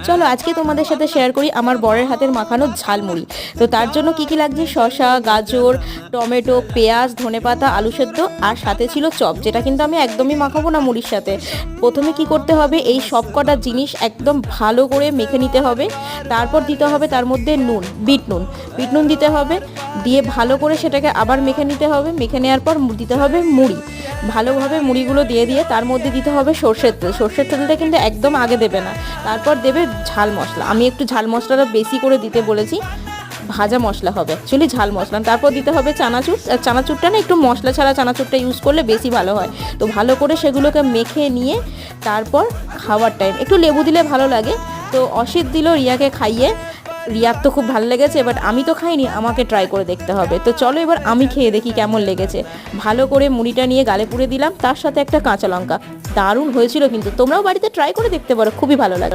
চলো আজকে তোমাদের সাথে শেয়ার করি আমার বরের হাতের মাখানো ঝালমুড়ি। তো তার জন্য কি কি লাগছে, শসা, গাজর, টমেটো, পেঁয়াজ, ধনেপাতা, আলু সেদ্ধ, আর সাথে ছিল চপ, যেটা কিন্তু আমি একদমই মাখাবো না মুড়ির সাথে। প্রথমে কি করতে হবে, এই সব কটা জিনিস একদম ভালো করে মেখে নিতে হবে। তারপর দিতে হবে তার মধ্যে নুন, বিট নুন দিতে হবে। দিয়ে ভালো করে সেটাকে আবার মেখে নিতে হবে। মেখে নেওয়ার পর দিতে হবে মুড়ি। ভালোভাবে মুড়িগুলো দিয়ে তার মধ্যে দিতে হবে সর্ষের তেল। সর্ষের তেলটা কিন্তু একদম আগে দেবে না। তারপর দেবে ঝাল মশলা। আমি একটু ঝাল মশলাটা বেশি করে দিতে বলেছি, ভাজা মশলা হবে অ্যাকচুয়ালি ঝাল মশলা। তারপর দিতে হবে চানাচুর। আর চানাচুরটা না একটু মশলা ছাড়া চানাচুরটা ইউজ করলে বেশি ভালো হয়। তো ভালো করে সেগুলোকে মেখে নিয়ে তারপর খাওয়ার টাইম একটু লেবু দিলে ভালো লাগে। তো অসিত দিল রিয়াকে খাইয়ে। রিয়ার তো খুব ভালো লেগেছে, বাট আমি তো খাইনি, আমাকে ট্রাই করে দেখতে হবে। তো চলো এবার আমি খেয়ে দেখি কেমন লেগেছে। ভালো করে মুড়িটা নিয়ে গালে পুড়ে দিলাম, তার সাথে একটা কাঁচা লঙ্কা। দারুণ হয়েছিল, কিন্তু তোমরাও বাড়িতে ট্রাই করে দেখতে পারো, খুবই ভালো লাগে।